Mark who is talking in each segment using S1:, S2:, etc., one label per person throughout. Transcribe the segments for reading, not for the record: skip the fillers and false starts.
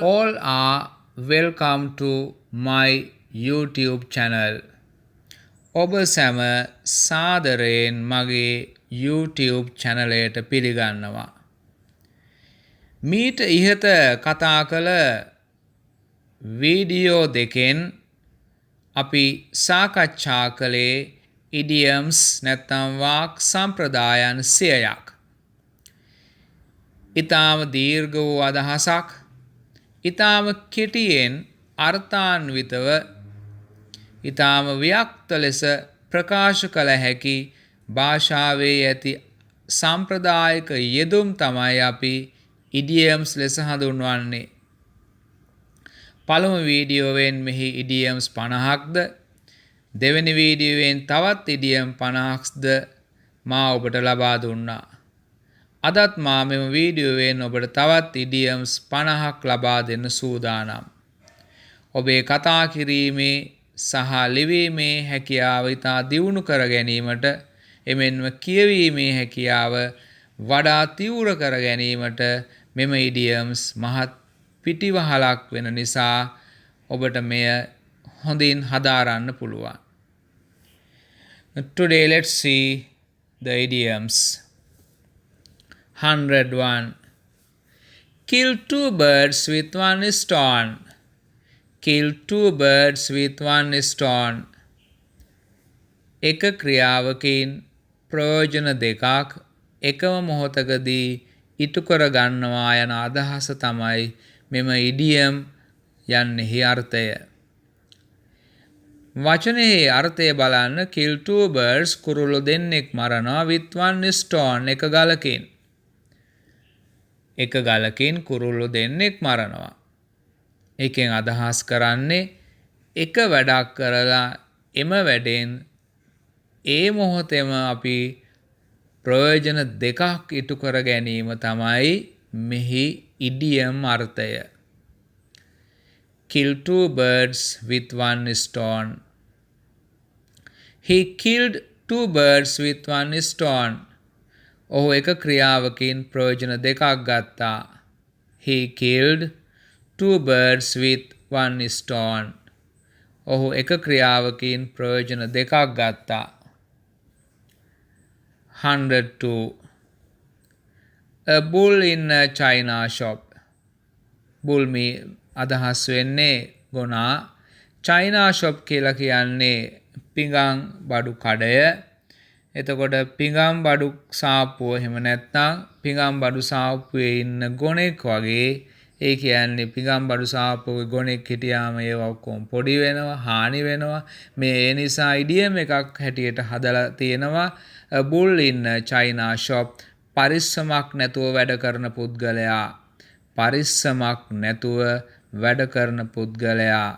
S1: all are welcome to my YouTube channel. ඔබ සැම සාදරයෙන් මගේ YouTube channel එකට පිළිගන්නවා. මීට ඉහත කතා කළ වීඩියෝ දෙකෙන් අපි සාකච්ඡා කළේ idioms නැත්නම් වාක් සම්ප්‍රදායන් 100ක්. ඊටාම දීර්ඝ වූ අදහසක් ඊටාම කෙටියෙන් අර්ථාන්විතව ඊටාම ව්‍යක්ත ලෙස ප්‍රකාශ කළ හැකි භාෂාවේ ඇති සම්ප්‍රදායික යෙදුම් තමයි අපි idioms ලෙස හඳුන්වන්නේ. පළමු වීඩියෝවෙන් මෙහි idioms 50ක්ද දෙවෙනි වීඩියෝවෙන් තවත් idioms 50ක්ද මා ඔබට ලබා දුන්නා. අදත් මා මෙම වීඩියෝවෙන් ඔබට තවත් idioms 50ක් ලබා දෙන්න සූදානම්. ඔබේ කතා කිරීමේ සහ ලිවීමේ හැකියාව ඉතා දියුණු කර ගැනීමට එමෙන්ම කියවීමේ හැකියාව වඩා තීව්‍ර කර ගැනීමට මෙම idioms මහත් පිටිවහලක් වෙන නිසා ඔබට මෙය හොඳින් හදාරන්න පුළුවන්. Today let's see the idioms. 101. Kill two birds with one stone. Kill two birds with one stone. එක ක්‍රියාවකින් ප්‍රයෝජන දෙකක් එකම මොහොතකදී ඉටු කර ගන්නවා යන අදහස තමයි මෙම idiom යන්නේහි අර්ථය. වචනයේ අර්ථය බලන්න kill two birds කුරුළු දෙන්නෙක් මරනවා with one stone එක ගලකින්. එක ගලකින් කුරුළු දෙන්නෙක් මරනවා. එකෙන් අදහස් කරන්නේ එක වැඩක් කරලා එම වැඩෙන් ඒ මොහොතේම අපි ප්‍රයෝජන දෙකක් ඉටු කර ගැනීම තමයි මෙහි idiom අර්ථය. Kill two birds with one stone. He killed two birds with one stone. ඔහු එක ක්‍රියාවකින් ප්‍රයෝජන දෙකක් ගත්තා. He killed two birds with one stone. ඔහු එක ක්‍රියාවකින් ප්‍රයෝජන දෙකක් ගත්තා. 102. A bull in a china shop. bull මේ අදහස් වෙන්නේ ගොනා. china shop කියලා කියන්නේ පිඟන් බඩු කඩය. එතකොට පිඟම් බඩු සාප්පුව එහෙම නැත්නම් පිඟම් බඩු සාප්පුවේ ඉන්න ගොනෙක් වගේ. ඒ කියන්නේ පිඟම් බඩු සාප්පුවේ ගොනෙක් හිටියාම ඒව ඔක්කොම පොඩි වෙනවා, හානි වෙනවා. මේ ඒ නිසා idiom එකක් හැටියට හදලා තියෙනවා a bull in a china shop. පරිස්සමක් නැතුව වැඩ කරන පුද්ගලයා. පරිස්සමක් නැතුව වැඩ කරන පුද්ගලයා.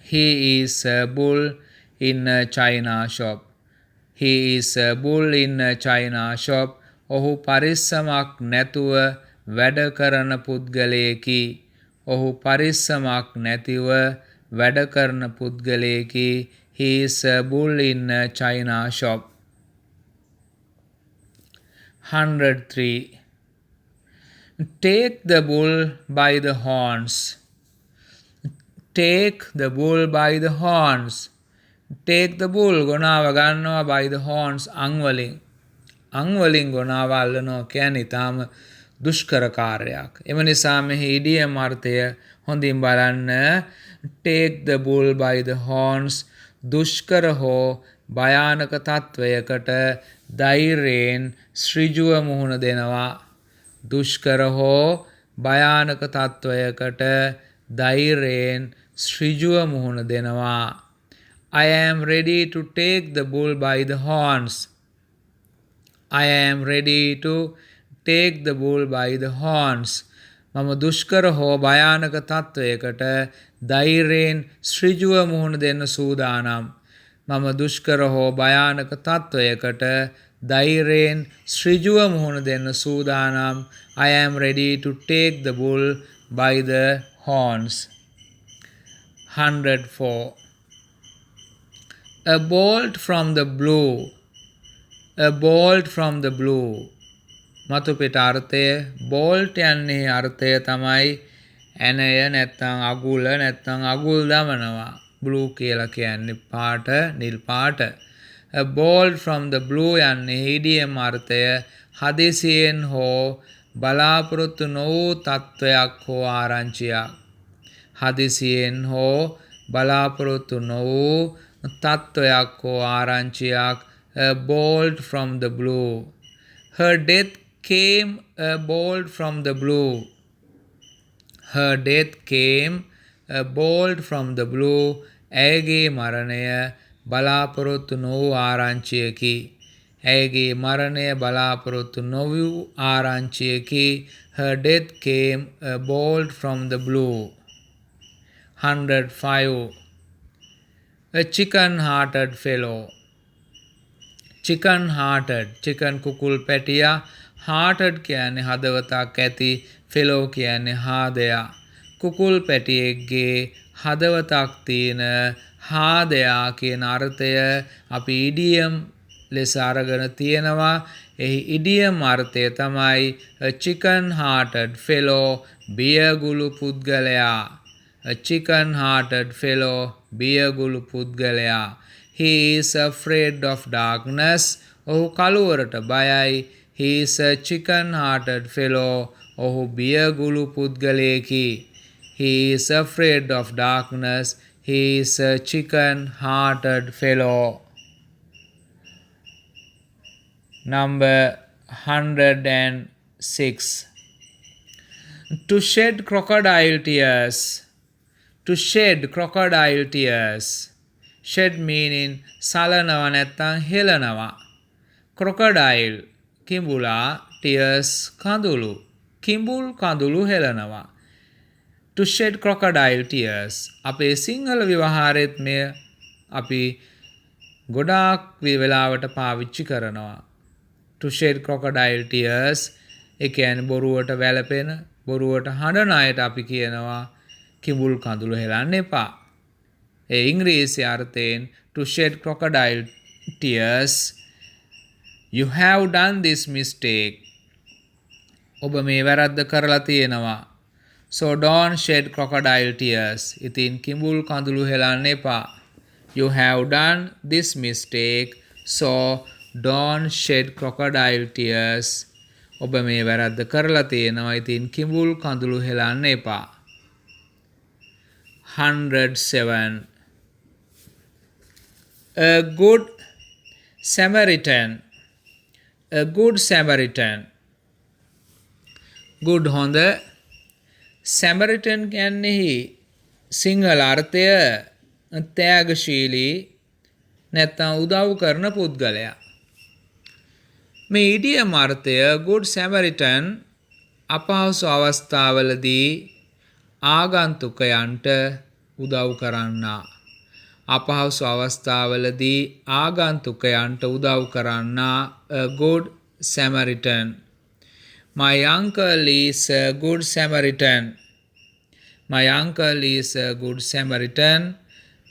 S1: He is a bull in a china shop. He is a bull in a china shop. ඔහු පරිස්සමක් නැතුව වැඩ කරන පුද්ගලයෙකි. ඔහු පරිස්සමක් නැතිව වැඩ කරන පුද්ගලයෙකි. He is a bull in a china shop. 103. Take the bull by the horns. Take the bull by the horns. Take the bull ගොනාව ගන්නවා by the horns අං වලින්. අං වලින් ගොනාව අල්ලනවා කියන්නේ ඊටාම දුෂ්කර කාර්යයක්. එම නිසා මෙහි idiom අර්ථය හොඳින් බලන්න. Take the bull by the horns. දුෂ්කර හෝ භයානක තත්වයකට ධෛර්යයෙන් ඍජුව මුහුණ දෙනවා. දුෂ්කර හෝ භයානක තත්වයකට ධෛර්යයෙන් ඍජුව මුහුණ දෙනවා. I am ready to take the bull by the horns. I am ready to take the bull by the horns. මම දුෂ්කර හෝ භයානක තත්වයකට ධෛර්යයෙන් ඍජුව මුහුණ දෙන්න සූදානම්. මම දුෂ්කර හෝ භයානක තත්වයකට ධෛර්යයෙන් ඍජුව මුහුණ දෙන්න සූදානම්. I am ready to take the bull by the horns. 104. A bolt from the blue. A bolt from the blue. මතු පිට අර්ථය bolt යන්නේ අර්ථය තමයි ඇනය නැත්තං අගුල නැත්තං අගුල් දමනවා. blue කියලා කියන්නේ පාට නිල් පාට. A bolt from the blue යන්නේ ඉඩියම් අර්ථය හදිසියෙන් හෝ බලාපොරොත්තු නොවූ තත්ත්වයක් හෝ ආරංචියක්. හදිසියෙන් හෝ බලාපොරොත්තු නොවූ තත්ත්වයක් හෝ ආරංචියක්. A bolt from the blue. Her death came a bolt from the blue. Her death came a bolt from the blue. ඇයගේ මරණය බලාපොරොත්තු නොවූ ආරංචියකි. ඇයගේ මරණය බලාපොරොත්තු නොවූ ආරංචියකි. Her death came a bolt from the blue. 105. A chicken-hearted fellow. chicken-hearted chicken කුකුල් පැටියා. hearted කියන්නේ හදවතක් ඇති. fellow කියන්නේ හාදයා. කුකුල් පැටියෙක්ගේ හදවතක් තියෙන හාදයා කියන අර්ථය අපි ඉඩියම් ලෙස අරගෙන තියෙනවා. එහි ඉඩියම් අර්ථය තමයි a chicken-hearted fellow බියගුළු පුද්ගලයා. a chicken-hearted fellow බියගුළු පුද්ගලයා. He is afraid of darkness. ඔහු කළුවරට බයයි. He is a chicken-hearted fellow. ඔහු බියගුළු පුද්ගලයෙකි. He is afraid of darkness. He is a chicken-hearted fellow. Number 106. To shed crocodile tears. To shed crocodile tears. Shed meaning සලනවා නැත්තං හෙලනවා. crocodile කිඹුලා tears කඳුළු. කිඹුල් කඳුළු හෙලනවා. To shed crocodile tears. අපේ සිංහල ව්‍යවහාරෙත් මෙය අපි ගොඩාක් වෙලාවට පාවිච්චි කරනවා. To shed crocodile tears ඒ කියන්නේ බොරුවට වැළපෙන බොරුවට හඬන අයට අපි කියනවා කිඹුල් කඳුළු හෙලන්න එපා. ඒ ඉංග්‍රීසි අර්ථයෙන් to shed crocodile tears. You have done this mistake. ඔබ මේ වැරද්ද කරලා තියෙනවා. So don't shed crocodile tears. ඉතින් කිඹුල් කඳුළු හෙලන්න එපා. You have done this mistake. So don't shed crocodile tears. ඔබ මේ වැරද්ද කරලා තියෙනවා. ඉතින් කිඹුල් කඳුළු හෙලන්න එපා. 107. A good Samaritan. A good Samaritan. good හොඳ. Samaritan කියන්නේ සිංහල අර්ථය ත්‍යාගශීලී නැත්නම් උදව් කරන පුද්ගලයා. මේ ඉඩියම් අර්ථය good Samaritan අපහසු අවස්ථාවලදී ආගන්තුකයන්ට උදව් කරන්නා. අපහසු අවස්ථාවලදී ආගන්තුකයන්ට උදව් කරන්නා. A good Samaritan. My uncle is a good Samaritan. My uncle is a good Samaritan.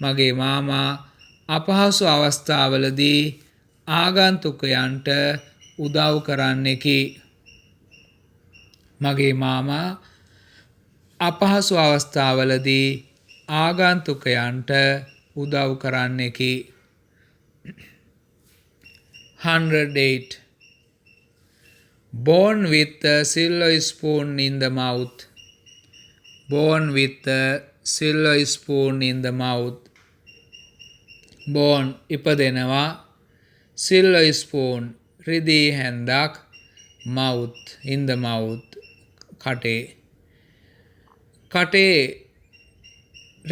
S1: මගේ මාමා අපහසු අවස්ථාවලදී ආගන්තුකයන්ට උදව් කරන්නෙකි. මගේ මාමා අපහසු අවස්ථාවලදී ආගන්තුකයන්ට උදව් කරන්නෙකි. 108. Born with a silver spoon in the mouth. Born with a silver spoon in the mouth. Born ඉපදෙනවා. Silver spoon රිදී හැන්දක්. Mouth in the mouth කටේ. කටේ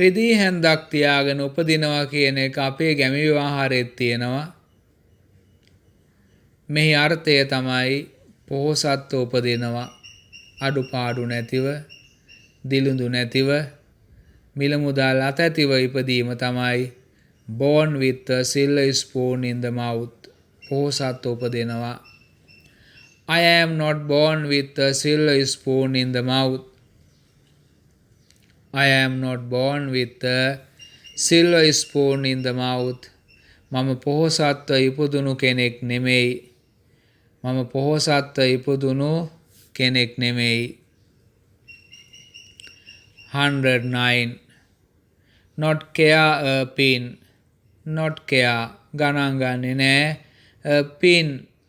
S1: රිදී හැන්දක් තියාගෙන උපදිනවා කියන එක අපේ ගැමි ව්‍යවහාරයේ තියෙනවා. මෙහි අර්ථය තමයි පොහොසත්ව උපදිනවා. අඩුපාඩු නැතිව, දිලුඳු නැතිව, මිල මුදල් අතැතිව ඉපදීම තමයි born with a silver spoon in the mouth. පොහොසත්ව උපදිනවා. I am not born with a silver spoon in the mouth. I am not born with a silver spoon in the mouth. මම පොහොසත්ව ඉපදුණු කෙනෙක් නෙමෙයි. මම පොහොසත්ව ඉපදුණු කෙනෙක් නෙමෙයි. 109. Not care a pin. Not care ගණන් ගන්නේ නෑ. A pin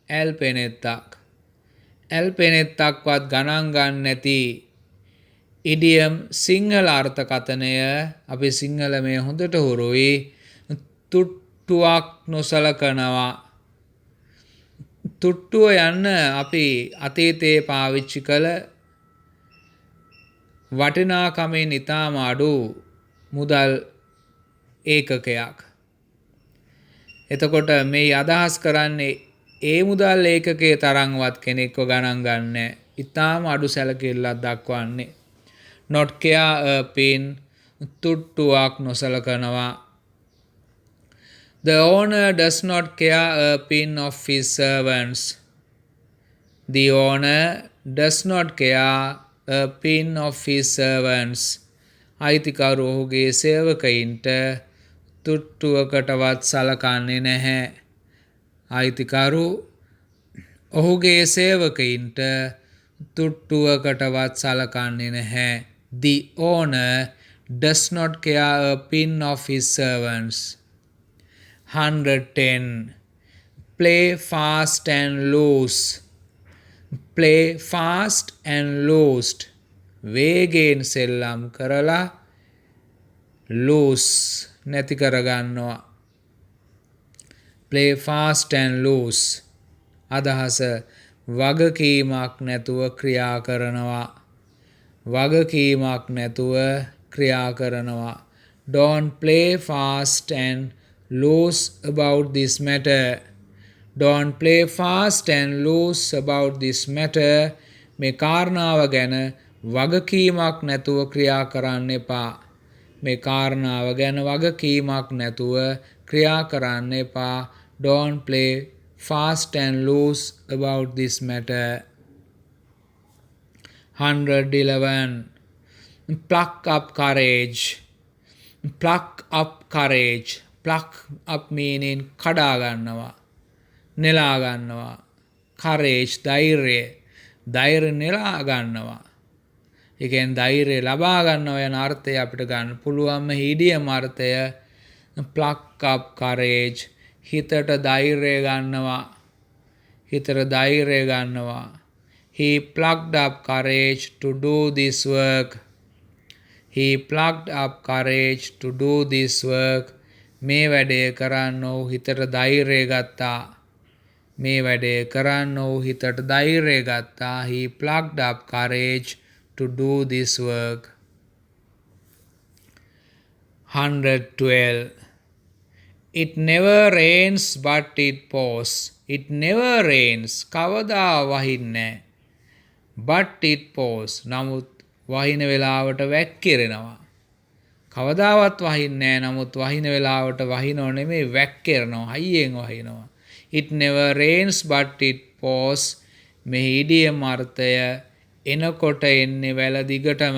S1: ඇල් පෙනෙත්තක්. ඇල් පෙනෙත්තක්වත් ගණන් ගන්න නැති ඉඩියම් සිංහල අර්ථකථනය අපි සිංහල මේ හොඳට හුරුයි. තුට්ටුවක් නොසලකනවා. තුට්ටුව යන්න අපි අතීතයේ පාවිච්චි කළ වටිනාකමින් ඉතාම අඩු මුදල් ඒකකයක්. එතකොට මේ අදහස් කරන්නේ ඒ මුදල් ඒකකයේ තරම්වත් කෙනෙක්ව ගණන් ගන්න ඉතාම අඩු සැලකිල්ලක් දක්වන්නේ. not care a pin තුට්ටුවක් නොසලකනවා. The owner does not care a pin of his servants. The owner does not care a pin of his servants. අයිතිකරු ඔහුගේ සේවකයින්ට තුට්ටුවකටවත් සලකන්නේ නැහැ. අයිතිකරු ඔහුගේ සේවකයින්ට තුට්ටුවකටවත් සලකන්නේ නැහැ. The owner does not care a pin of his servants. 110. Play fast and loose. Play fast and loosed. වේගයෙන් සෙල්ලම් කරලා loose නැති කරගන්නවා. Play fast and loose. අදහස වගකීමක් නැතුව ක්‍රියා කරනවා. වගකීමක් නැතුව ක්‍රියා කරනවා. Don't play fast and loose about this matter. Don't play fast and loose about this matter. මේ කාරණාව ගැන වගකීමක් නැතුව ක්‍රියා කරන්න එපා. මේ කාරණාව ගැන වගකීමක් නැතුව ක්‍රියා කරන්න එපා. Don't play fast and loose about this matter. 111. Pluck up courage. Pluck up courage. Pluck up meaning කඩා ගන්නවා. නෙලා ගන්නවා. courage ධෛර්යය. ධෛර්ය නෙලා ගන්නවා. ඒ කියන්නේ ධෛර්යය ලබා ගන්නවා යන අර්ථය අපිට ගන්න පුළුවන් ඉඩියම් අර්ථය pluck up courage. හිතට ධෛර්යය ගන්නවා. හිතට ධෛර්යය ගන්නවා. He plucked up courage to do this work. He plucked up courage to do this work. මේ වැඩේ කරන්න ඔහු හිතට ධෛර්යය ගත්තා. මේ වැඩේ කරන්න ඔහු හිතට ධෛර්යය ගත්තා. He plucked up courage to do this work. 112. It never rains but it pours. It never rains. කවදා වහින්නේ but it pours. නමුත් වහින වෙලාවට වැක්කිරෙනවා. කවදාවත් වහින්නේ නමුත් වහින වෙලාවට වහිනව නෙමෙයි වැක්කිරෙනවා. හයියෙන් වහිනවා. It never rains but it pours. මේ ඉඩියම් අර්ථය එනකොට එන්නේ වැල දිගටම.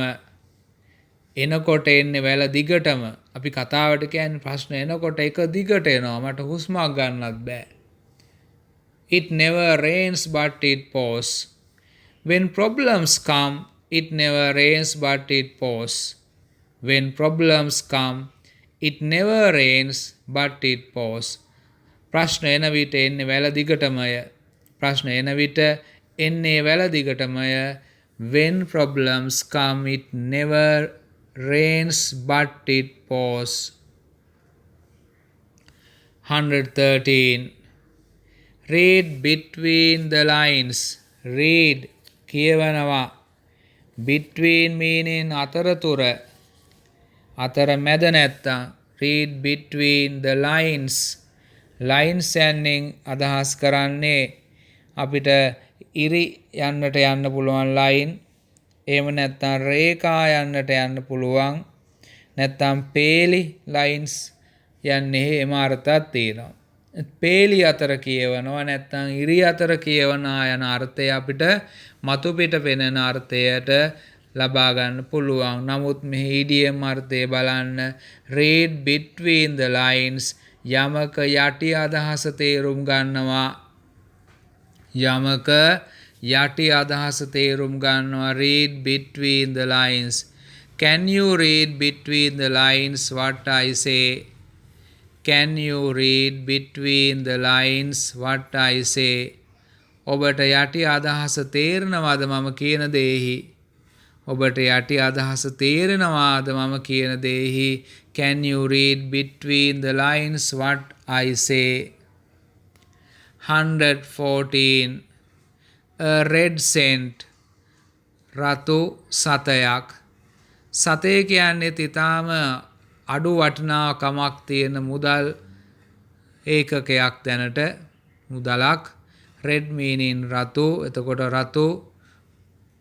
S1: එනකොට එන්නේ වැල දිගටම. අපි කතාවට කියන්නේ ප්‍රශ්න එනකොට එක දිගට එනවා. මට හුස්මක් ගන්නත් බෑ. It never rains but it pours. When problems come, it never rains but it pours. When problems come, it never rains but it pours. ප්‍රශ්න එන විට එන්නේ වැල දිගටමය. ප්‍රශ්න එන විට එන්නේ වැල දිගටමය. When problems come, it never rains but it pours. 113. Read between the lines. Read කියවනවා. Between meaning අතරතුර. අතර මැද නැත්තම්. Read between the lines. Lines යන්නෙන් අදහස් කරන්නේ අපිට ඉරි යන්නට යන්න පුළුවන් line. එහෙම නැත්තම් රේඛා යන්නට යන්න පුළුවන්. නැත්තම් පේලි lines යන්නේ එහෙම අර්ථයක් තියෙනවා. පේලි අතර කියවනවා නැත්තම් ඉරි අතර කියවනා යන අර්ථය අපිට මතු පිට පෙනෙන අර්ථයට ලබා ගන්න පුළුවන්. නමුත් මෙහි ඉඩියම් අර්ථය බලන්න read between the lines යමක යටි අදහස තේරුම් ගන්නවා. යමක යටි අදහස තේරුම් ගන්නවා. read between the lines Can you read between the lines what I say? Can you read between the lines what I say? ඔබට යටි අදහස තේරෙනවද මම කියන දේහි? ඔබට යටි අදහස තේරෙනවාද මම කියන දේහි? Can you read between the lines what I say? 114. A red cent. රතු සතයක්. සතය කියන්නේ ඉතාම අඩු වටිනාකමක් තියෙන මුදල් ඒකකයක් දැනට මුදලක්. red meaning රතු. එතකොට රතු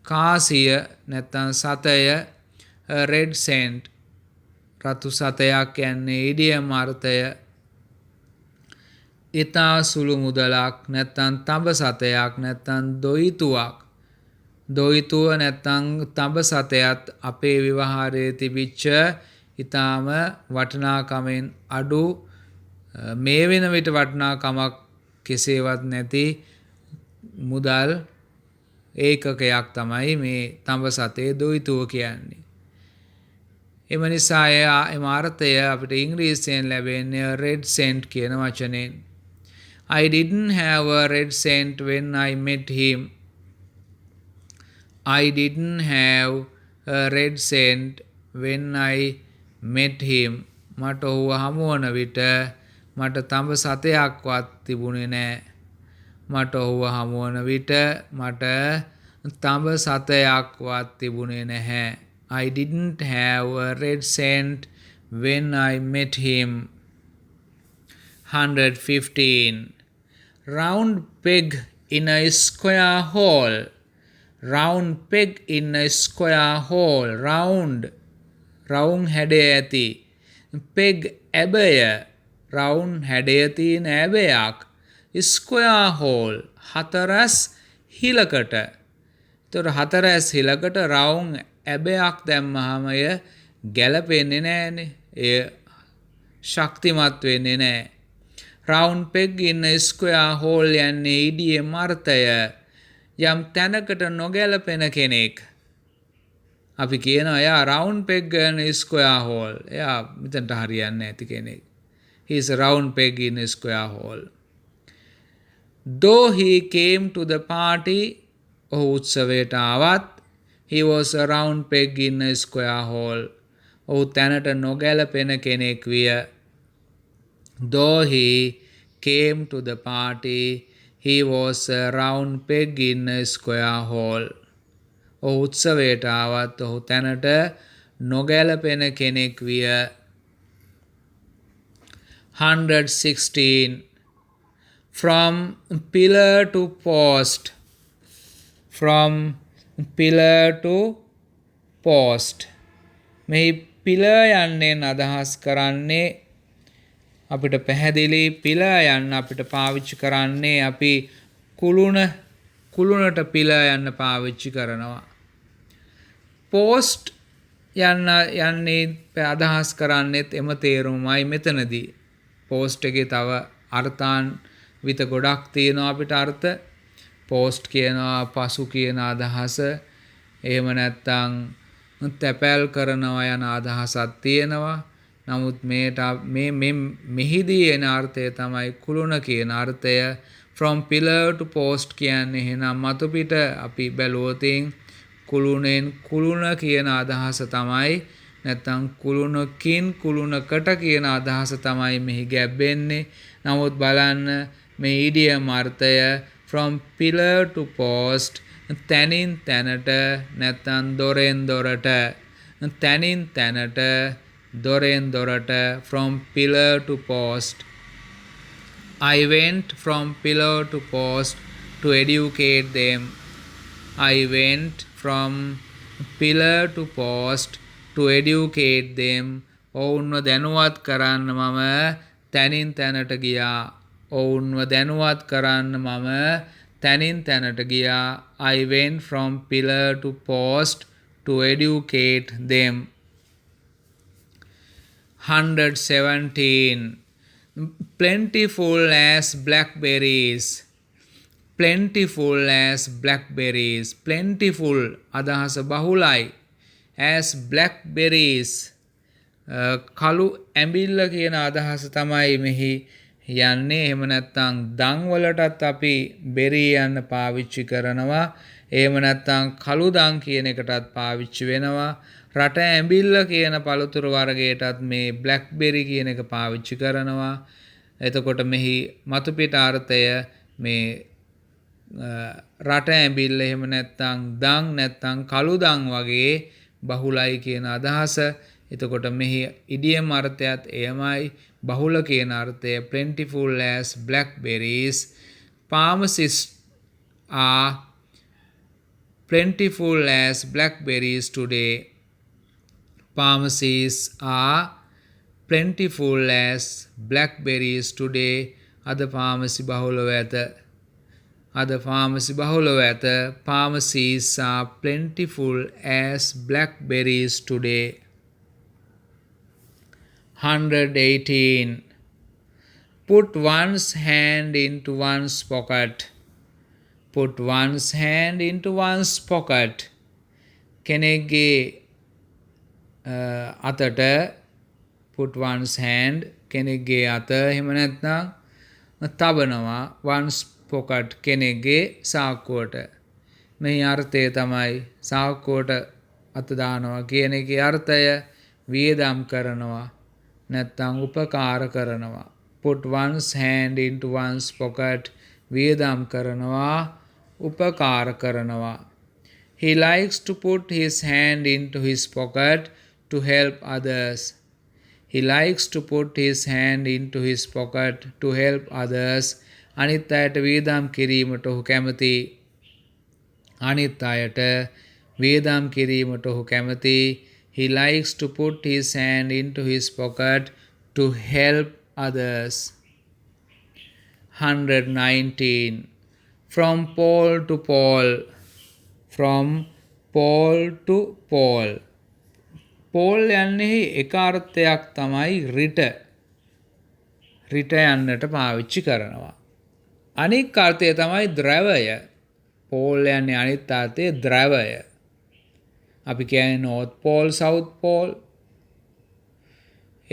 S1: කාසිය නැත්නම් සතය red cent. රතු සතයක් කියන්නේ ඉඩියම් අර්ථය ඉතා සුළු මුදලක් නැත්නම් තඹ සතයක් නැත්නම් දොයිතුවක්. දොයිතුව නැත්නම් තඹ සතයත් අපේ ව්‍යවහාරයේ තිබිච්ච ඉතාම වටිනාකමෙන් අඩු මේ වෙන විට වටිනාකමක් කෙසේවත් නැති මුදල් ඒකකයක් තමයි මේ තඹ සතේ දොයිතුව කියන්නේ. එම නිසා එම අර්ථය අපිට ඉංග්‍රීසියෙන් ලැබෙන්නේ red cent කියන වචනයෙන්. I didn't have a red cent when I met him. I didn't have a red cent when I met him. මට ඔහුව හමුවන විට මට තඹ සතයක්වත් තිබුණේ නැහැ. මට ඔහුව හමුවන විට මට තඹ සතයක්වත් තිබුණේ නැහැ. I didn't have a red cent when I met him. 115. Round peg in a square hole. Round peg in a square hole. Round හැඩය ඇති. peg ඇබය. round හැඩය තියෙන ඇබයක්. square hole හතරස් හිලකට. එතකොට හතරස් හිලකට round ඇබයක් දැම්මහම එය ගැලපෙන්නේ නැහනේ. එය ශක්තිමත් වෙන්නේ නැහැ. round peg in a square hole යන්නේ ඉඩියම් අර්ථය යම් තැනකට නොගැලපෙන කෙනෙක්. අපි කියනවා එයා round peg in a square hole. එයා මෙතනට හරියන්නේ නැති කෙනෙක්. He is a round peg in a square hole. Though he came to the party, ඔහු උත්සවයට ආවත්, he was a round peg in a square hole. ඔහු තැනට නොගැලපෙන කෙනෙක් විය. Though he came to the party, he was a round peg in a square hole. ඔහු උත්සවයට ආවත් ඔහු තැනට නොගැලපෙන කෙනෙක් විය. 116. From pillar to post. From pillar to post. මේ pillar යන්නෙන් අදහස් කරන්නේ අපිට පැහැදිලි pillar යන්න අපිට පාවිච්චි කරන්නේ අපි කුළුණට pillar යන්න පාවිච්චි කරනවා. post යන්නේ අදහස් කරන්නේත් එම තේරුමයි මෙතනදී. post එකේ තව අර්ථාන්විත ගොඩක් තියෙනවා අපිට අර්ථ. post කියනවා පසු කියන අදහස. එහෙම නැත්නම් තැපැල් කරනවා යන අදහසක් තියෙනවා. නමුත් මෙහිදී එන අර්ථය තමයි කුළුණ කියන අර්ථය. from pillar to post කියන්නේ එහෙනම් මතු පිට අපි බැලුවොතින් කුළුණෙන් කුළුණ කියන අදහස තමයි නැත්නම් කුළුණකින් කුළුණකට කියන අදහස තමයි මෙහි ගැබ්බෙන්නේ. නමුත් බලන්න මේ ඉඩියම් අර්ථය from pillar to post තැනින් තැනට නැත්නම් දොරෙන් දොරට. තැනින් තැනට දොරෙන් දොරට. from pillar to post. I went from pillar to post to educate them. I went from pillar to post to educate them. ඔවුන්ව දැනුවත් කරන්න මම තැනින් තැනට ගියා. ඔවුන්ව දැනුවත් කරන්න මම තැනින් තැනට ගියා. I went from pillar to post to educate them. 117. Plentiful as blackberries. Plentiful as blackberries. Plentiful අදහස බහුලයි. as blackberries. කළු ඇඹිල්ල කියන අදහස තමයි මෙහි යන්නේ. එහෙම නැත්නම් දන් වලටත් අපි බෙරි යන්න පාවිච්චි කරනවා. එහෙම නැත්නම් කළු දන් කියන එකටත් පාවිච්චි වෙනවා. රට ඇඹිල්ල කියන පළතුරු වර්ගයටත් මේ බ්ලැක්බෙරි කියන එක පාවිච්චි කරනවා. එතකොට මෙහි මතු පිට අර්ථය මේ රට ඇඹිල්ල එහෙම නැත්නම් දන් නැත්නම් කළු දන් වගේ බහුලයි කියන අදහස. එතකොට මෙහි ඉඩියම් අර්ථයත් එයමයි. බහුල කියන අර්ථය plentiful as blackberries. Pharmacists are plentiful as blackberries today. Pharmacies are plentiful as blackberries today. අද pharmacy බහුලව ඇත. Pharmacies are plentiful as blackberries today. 118. Put one's hand into one's pocket. Put one's hand into one's pocket. කෙනෙක්ගේ අතට put one's hand කෙනෙක්ගේ අත එහෙම නැත්නම් තබනවා one's pocket කෙනෙක්ගේ සාක්කුවට. මේ අර්ථය තමයි සාක්කුවට අත දානවා කියන එකේ අර්ථය වියදම් කරනවා නැත්නම් උපකාර කරනවා. put one's hand into one's pocket වියදම් කරනවා උපකාර කරනවා. He likes to put his hand into his pocket to help others. He likes to put his hand into his pocket to help others. අනිත් අයට වියදම් කිරීමට ඔහු කැමතියි. He likes to put his hand into his pocket to help others. 119. From pole to pole. From pole to pole. pole යන්නේ එක අර්ථයක් තමයි රිට. රිට යන්නට පාවිච්චි කරනවා. අනික් අර්ථය තමයි ද්‍රවය. pole යන්නේ අනිත් අර්ථය ද්‍රවය. අපි කියන්නේ north pole south pole.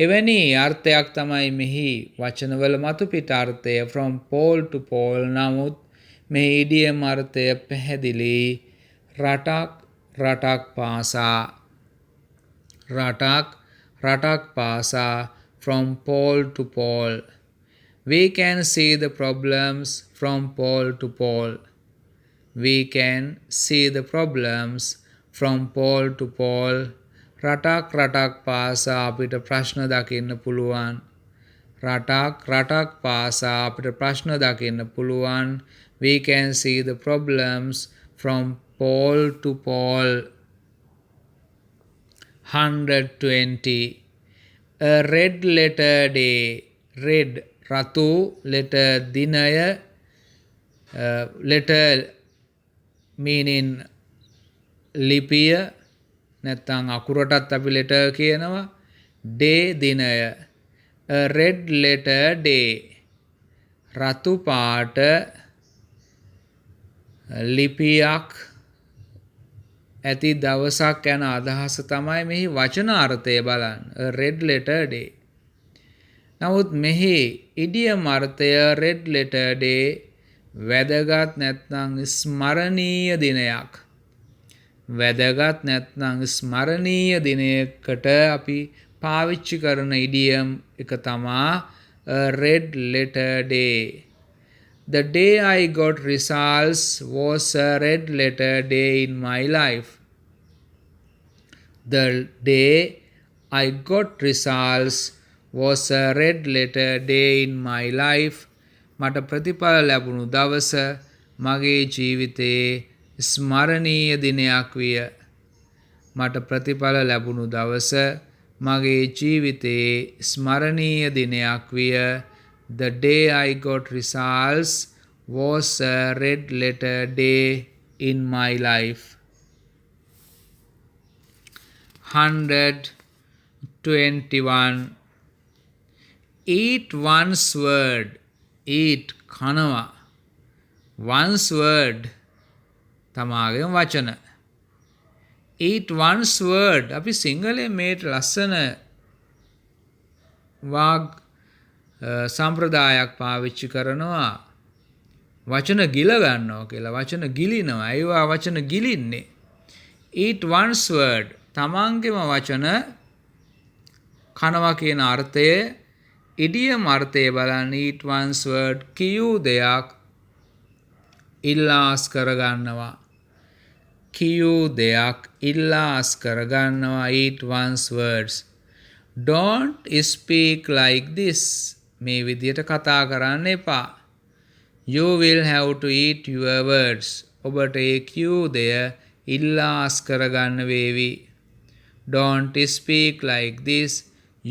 S1: එවැනි අර්ථයක් තමයි මෙහි වචනවල මතු පිට අර්ථය from pole to pole. නමුත් මේ ඉඩියම් අර්ථය පැහැදිලි. රටක් පාසා from pole to pole. We can see the problems from pole to pole. We can see the problems from pole to pole. රටක් පාසා අපිට ප්‍රශ්න දකින්න පුළුවන්. රටක් පාසා අපිට ප්‍රශ්න දකින්න පුළුවන්. We can see the problems from pole to pole. 120. A red letter day. Red රතු letter දිනය. Letter meaning ලිපිය නැත්නම් අකුරටත් අපි letter කියනවා. day දිනය. A red letter day. රතු පාට ලිපියක් ඇති දවසක් යන අදහස තමයි මෙහි වචනාර්ථය බලන්න. A red letter day. නමුත් මෙහි ඉඩියම් අර්ථය red letter day වැදගත් නැත්නම් ස්මරණීය දිනයක්. වැදගත් නැත්නම් ස්මරණීය දිනයකට අපි පාවිච්චි කරන ඉඩියම් එක තමා a red letter day. The day I got results was a red letter day in my life. The day I got results was a red letter day in my life. මට ප්‍රතිඵල ලැබුණු දවස මගේ ජීවිතයේ ස්මරණීය දිනයක් විය. මට ප්‍රතිඵල ලැබුණු දවස මගේ ජීවිතයේ ස්මරණීය දිනයක් විය. The day I got results was a red letter day in my life. 121. Eat one's word. Eat කනවා. One's word තමාගේ වචන. eat one's word. අපි සිංහලෙන් මේට ලස්සන වාග් සම්ප්‍රදායක් පාවිච්චි කරනවා. වචන ගිල ගන්නවා කියලා. වචන ගිලිනවා. ඒවා වචන ගිලින්නේ. eat one's word. තමන්ගේම වචන කනවා කියන අර්ථය ඉඩියම් අර්ථය බලන්න eat one's word කියූ දෙයක් ඉල්ලාස් කරගන්නවා. කියූ දෙයක් ඉල්ලාස් කරගන්නවා eat one's words. Don't speak like this. මේ විදියට කතා කරන්න එපා. You will have to eat your words. ඔබට ඒ කියූ දෙය ඉල්ලාස් කරගන්න වේවි. Don't speak like this.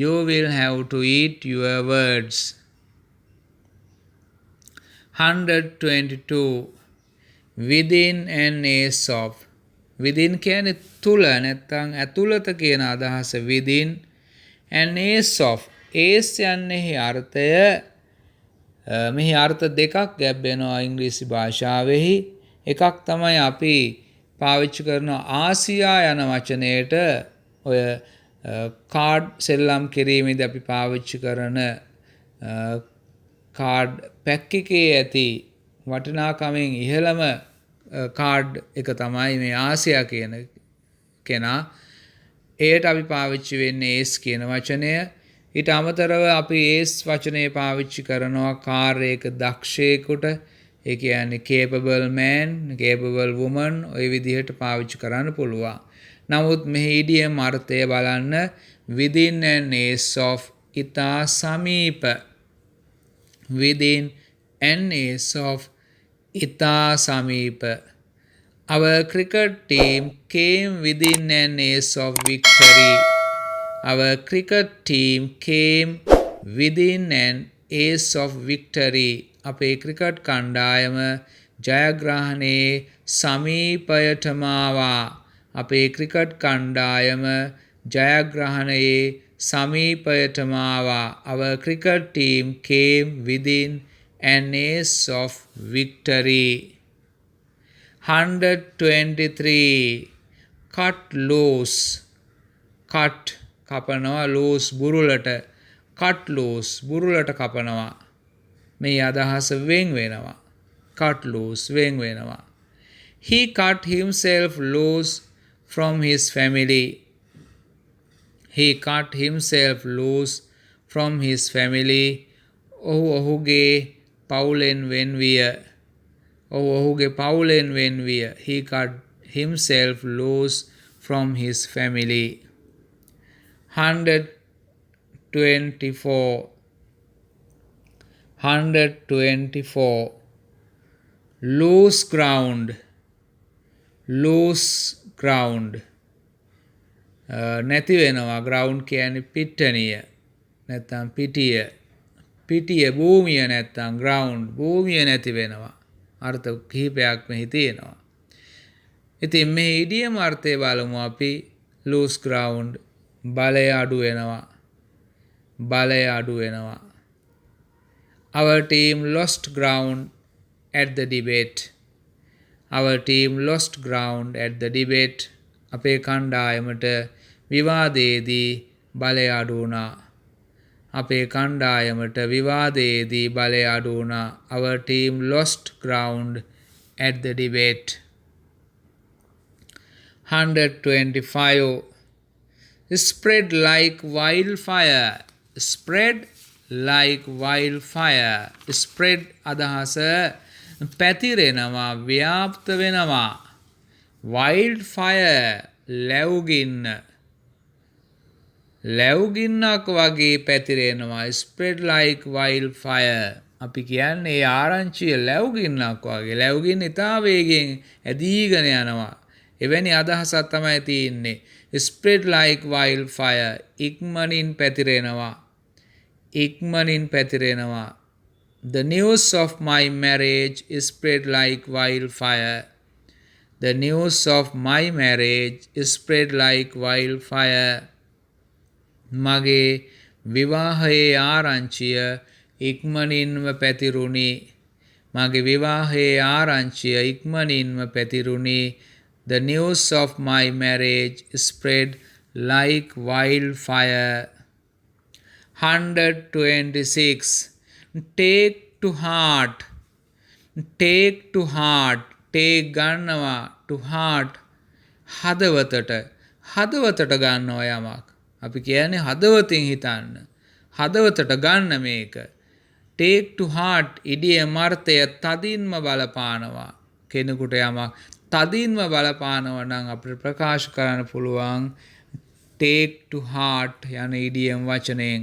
S1: You will have to eat your words. 122. Within an ace of. Within කියන්නේ තුල නැත්නම් ඇතුළත කියන අදහස within an ace of. ace යන්නේ අර්ථය මෙහි අර්ථ දෙකක් ගැබ්වෙනවා ඉංග්‍රීසි භාෂාවෙහි. එකක් තමයි අපි පාවිච්චි කරන ආසියා යන වචනයට ඔය කාඩ් සෙල්ලම් කිරීමේදී අපි පාවිච්චි කරන කාඩ් පැක් එකේ ඇති වටිනාකමෙන් ඉහළම කාඩ් එක තමයි මේ ආසියා කියන කෙනා. ඒට අපි පාවිච්චි වෙන්නේ ඒස් කියන වචනය. ඊට අමතරව අපි ඒස් වචනය පාවිච්චි කරනවා කාර්යයක දක්ෂයෙකුට. ඒ කියන්නේ capable man, capable woman ඔය විදිහට පාවිච්චි කරන්න පුළුවන්. නමුත් මෙහි ඉඩියම් අර්ථය බලන්න within an ace of ඉතා සමීප. within an ace of ඉතා සමීප. Our cricket team came within an ace of victory. Our cricket team came within an ace of victory. අපේ ක්‍රිකට් කණ්ඩායම ජයග්‍රහණයේ සමීපයටම ආවා. අපේ ක්‍රිකට් කණ්ඩායම ජයග්‍රහණයේ සමීපයටම ආවා. Our cricket team came within an ace of victory. 123. Cut loose. cut කපනවා loose බුරුලට. cut loose බුරුලට කපනවා. මේ අදහස වෙන් වෙනවා. cut loose වෙන් වෙනවා. He cut himself loose from his family. He cut himself loose from his family. ඔහුගේ පවුලෙන් වෙන් විය. ඔහුගේ පවුලෙන් වෙන් විය. He cut himself loose from his family. 124. 124. Loose ground. Loose ground. නැති වෙනවා. ground කියන්නේ පිට්ටනිය. නැත්නම් පිටිය. පිටිය භූමිය නැත්නම් ground. භූමිය නැති වෙනවා. අර්ථ කිහිපයක් මෙහි තියෙනවා. ඉතින් මේ ඉඩියම් අර්ථය බලමු අපි. loose ground බලය අඩු වෙනවා. බලය අඩු වෙනවා. Our team lost ground at the debate. Our team lost ground at the debate. අපේ කණ්ඩායමට විවාදයේදී බලය අඩු වුණා. අපේ කණ්ඩායමට විවාදයේදී බලය අඩු වුණා. Our team lost ground at the debate. 125. Spread like wildfire. Spread like wildfire. Spread අදහස පැතිරෙනවා, ව්‍යාප්ත වෙනවා. wildfire ලැවුගින්න. ලැවුගින්නක් වගේ පැතිරෙනවා. spread like wildfire. අපි කියන්නේ ඒ ආරංචිය ලැවුගින්නක් වගේ. ලැවුගින්න ඉතා වේගෙන් ඇදීගෙන යනවා. එවැනි අදහසක් තමයි තියෙන්නේ. spread like wildfire. ඉක්මනින් පැතිරෙනවා. ඉක්මනින් පැතිරෙනවා. The news of my marriage is spread like wildfire. The news of my marriage is spread like wildfire. මගේ විවාහයේ ආරංචිය ඉක්මනින්ම පැතිරුණි. මගේ විවාහයේ ආරංචිය ඉක්මනින්ම පැතිරුණි. The news of my marriage spread like wildfire. 126. Take to heart. Take to heart. Take ගන්නවා to heart. හදවතට. හදවතට ගන්නවා යමක්. අපි කියන්නේ හදවතින් හිතන්න. හදවතට ගන්න මේක. Take to heart ඉඩියම අර්ථය තදින්ම බලපානවා. කෙනෙකුට යමක් තදින්ම බලපානවා නම් අපිට ප්‍රකාශ කරන්න පුළුවන් take to heart යන ඉඩියම වචනයෙන්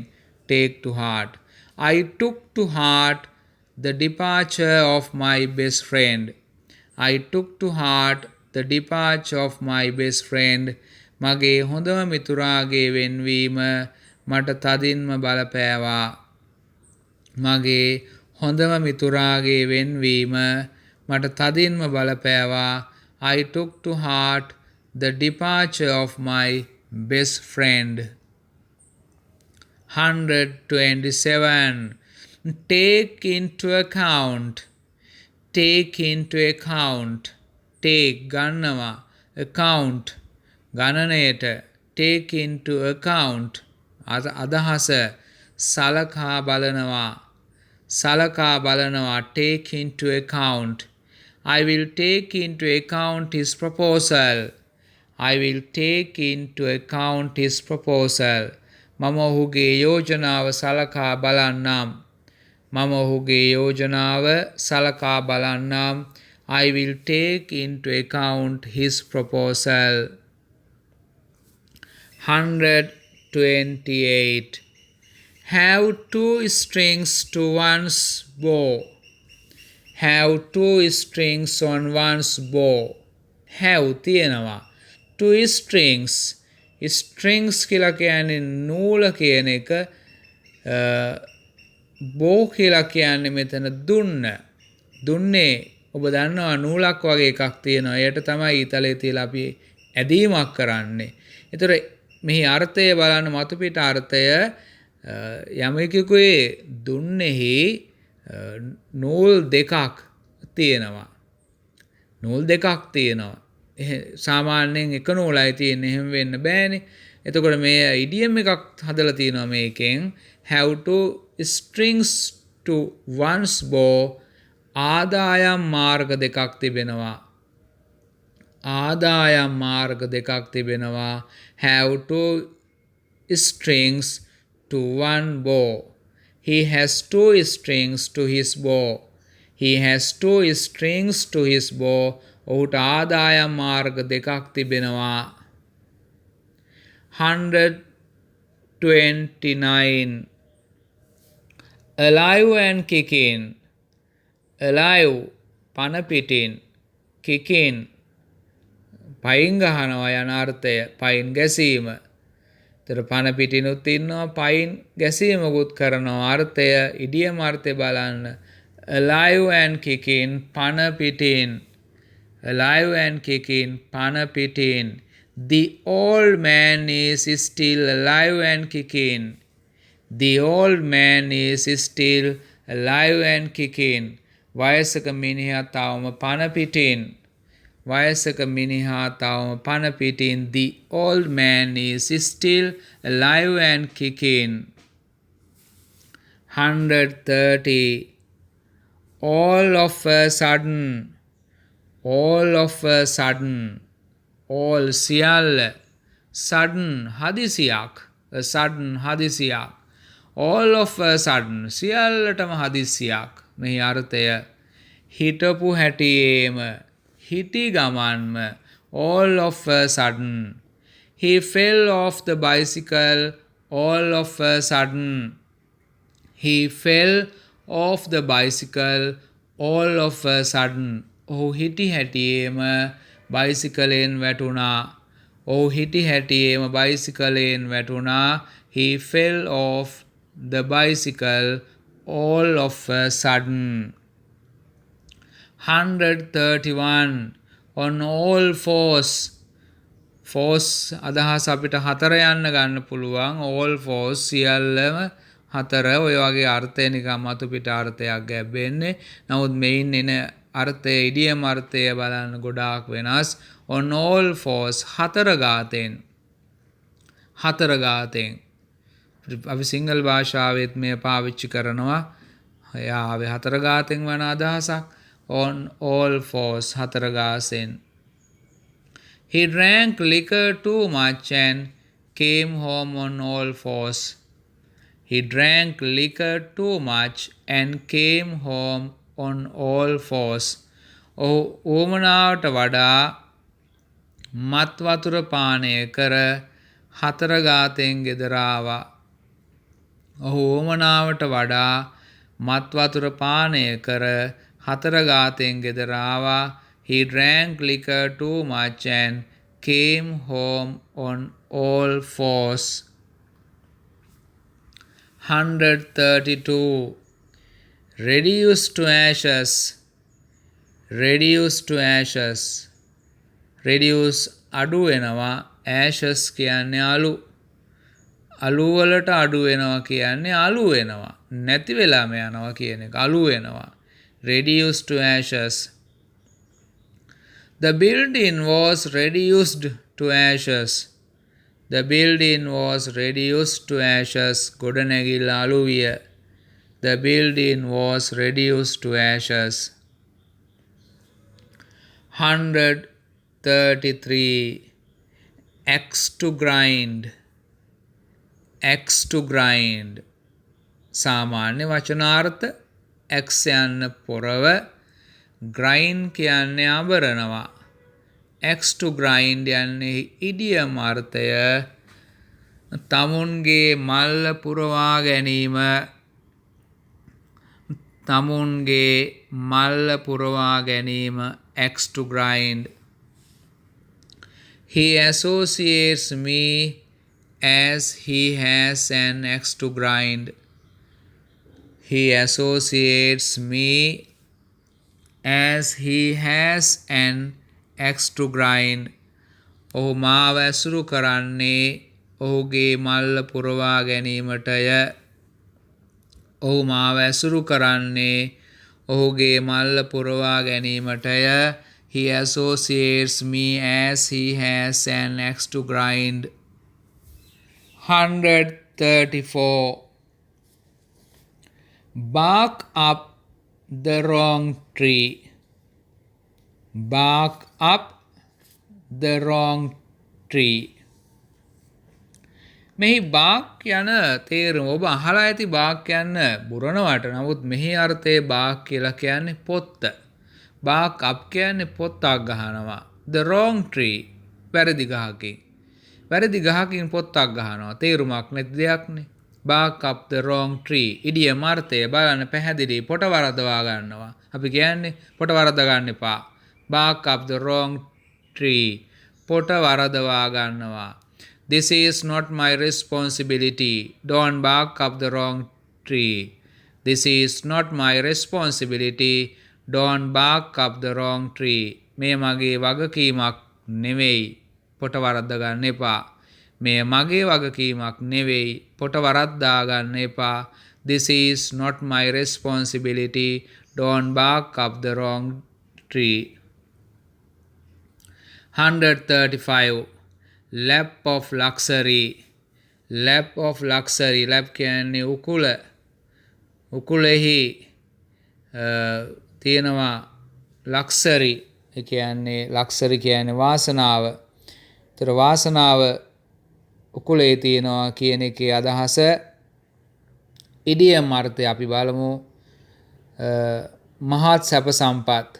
S1: take to heart. I took to heart the departure of my best friend. I took to heart the departure of my best friend. මගේ හොඳම මිතුරාගේ වෙන්වීම මට තදින්ම බලපෑවා. මගේ හොඳම මිතුරාගේ වෙන්වීම මට තදින්ම බලපෑවා. I took to heart the departure of my best friend. 127. Take into account. Take into account. Take ගන්නවා. account ගණනයට. take into account අදහස සලකා බලනවා. සලකා බලනවා. take into account. I will take into account his proposal. I will take into account his proposal. මම ඔහුගේ යෝජනාව සලකා බලන්නම්. මම ඔහුගේ යෝජනාව සලකා බලන්නම්. I will take into account his proposal. 128. Have two strings to one's bow. Have two strings on one's bow. Have තියෙනවා. Two strings. Strings කියලා කියන්නේ නූල කියන එක. bow කියලා කියන්නේ මෙතන දුන්න. දුන්නේ ඔබ දන්නවා නූලක් වගේ එකක් තියෙනවා. ඒකට තමයි ඊතලයේ තියලා අපි ඇදීමක් කරන්නේ. ඒතර මෙහි අර්ථය බලන්න මතු පිට අර්ථය යමෙකුගේ දුන්නේහි නූල් දෙකක් තියෙනවා. නූල් දෙකක් තියෙනවා. සාමාන්‍යයෙන් එක නූලයි තියෙන්නේ. එහෙම වෙන්න බෑනේ. එතකොට මේ ඉඩියම් එකක් හදලා තියෙනවා මේකෙන් have to strings to one's bow. ආදායම් මාර්ග දෙකක් තිබෙනවා. ආදායම් මාර්ග දෙකක් තිබෙනවා. have two strings to one bow. He has two strings to his bow. He has two strings to his bow. ඔහුට ආදායම් මාර්ග දෙකක් තිබෙනවා. 129. Alive and kicking. Alive පන පිටින්. kicking පයින් ගහනවා යන අර්ථය. පයින් ගැසීම. තර පන පිටිනුත් ඉන්නවා පයින් ගැසීමකුත් කරනවා. අර්ථය ඉඩියම අර්ථය බලන්න. alive and kicking පන පිටින්. alive and kicking පන පිටින්. The old man is still alive and kicking. The old man is still alive and kicking. වයසක මිනිහා තවම පන පිටින්. වයසක මිනිහා තවම පන පිටින්. The old man is still alive and kicking. 130. All of a sudden. All of a sudden. all සියල්ල. sudden හදිසියක්. a sudden හදිසියක්. all of a sudden සියල්ලටම හදිසියක්. මෙහි අර්ථය හිටපු හැටියේම. හිටි ගමන්ම. all of a sudden. He fell off the bicycle all of a sudden. He fell off the bicycle all of a sudden. ඔහු හිටි හැටියේම බයිසිකලයෙන් වැටුණා. ඔහු හිටි හැටියේම බයිසිකලයෙන් වැටුණා. He fell off the bicycle all of a sudden. 131. On all fours. Fours අදහස් අපිට හතර යන්න ගන්න පුළුවන්. all fours සියල්ලම හතර. ඔය වගේ අර්ථය නිකන් මතු පිට අර්ථයක් ගැබ්බෙන්නේ. නමුත් මෙයින් එන අර්ථය ඉඩියම් අර්ථය බලන්න ගොඩාක් වෙනස්. on all fours හතර ගාතෙන් හතර ගාතෙන් අපි සිංහල භාෂාවෙත් මේ පාවිච්චි කරනවා යාවේ හතර ගාතෙන් වන අදහසක් on all fours හතර ගාසෙන් he drank liquor too much and came home on all fours he drank liquor too much and came home on all fours ඔහු ඕමනාවට වඩා මත් වතුර පානය කර හතර ගාතෙන් ගෙදර ආවා ඔහු ඕමනාවට වඩා මත් වතුර පානය කර හතර ගාතෙන් ගෙදර ආවා he drank liquor too much and came home on all fours 132 reduce to ashes reduce to ashes reduce අඩු වෙනවා ashes කියන්නේ අලු අලු වලට අඩු වෙනවා කියන්නේ අලු වෙනවා නැති වෙලාම යනවා කියන එක අලු වෙනවා reduce to ashes the building was reduced to ashes the building was reduced to ashes ගොඩනැගිල්ල අලු විය the building was reduced to ashes 133 axe to grind axe to grind සාමාන්‍ය වචනාර්ථ axe යන්න පොරව grind කියන්නේ අබරනවා axe to grind යන්නේ ඉඩියම් අර්ථය තමුන්ගේ මල්ල පුරවා ගැනීම තමුන්ගේ මල්ල පුරවා ගැනීම axe to grind he associates me as he has an axe to grind he associates me as he has an axe to grind ඔහු මාව ඇසුරු කරන්නේ ඔහුගේ මල්ල පුරවා ගැනීමටය ඔහු මාව ඇසුරු කරන්නේ ඔහුගේ මල්ල පුරවා ගැනීමටය he associates me as he has an axe to grind 134 bark up the wrong tree bark up the wrong tree මෙහි බාක් යන තේරුම ඔබ අහලා ඇති බාක් යන බුරනවට නමුත් මෙහි අර්ථය බාක් කියලා කියන්නේ පොත්ත බාක් අප් කියන්නේ පොත්තක් ගහනවා the wrong tree වැරදි ගහකින් වැරදි ගහකින් පොත්තක් ගහනවා තේරුමක් නැති දෙයක්නේ bark up the wrong tree ඉඩියම් අර්ථය බලන්න පැහැදිලි පොට වරදවා ගන්නවා අපි කියන්නේ පොට වරද ගන්න එපා bark up the wrong tree පොට වරදවා ගන්නවා this is not my responsibility don't bark up the wrong tree this is not my responsibility don't bark up the wrong tree මේ මගේ වගකීමක් නෙවෙයි පොට වරද්ද ගන්න එපා මේ මගේ වගකීමක් නෙවෙයි පොට වරද්දා ගන්න එපා this is not my responsibility don't bark up the wrong tree 135 lap of luxury lap of luxury lap කියන්නේ උකුල උකුලෙහි තියෙනවා luxury ඒ කියන්නේ luxury කියන්නේ වාසනාව. ඒතර වාසනාව උකුලේ තියෙනවා කියන එකේ අදහස ඉඩියම් අර්ථය අපි බලමු මහත් සැප සම්පත්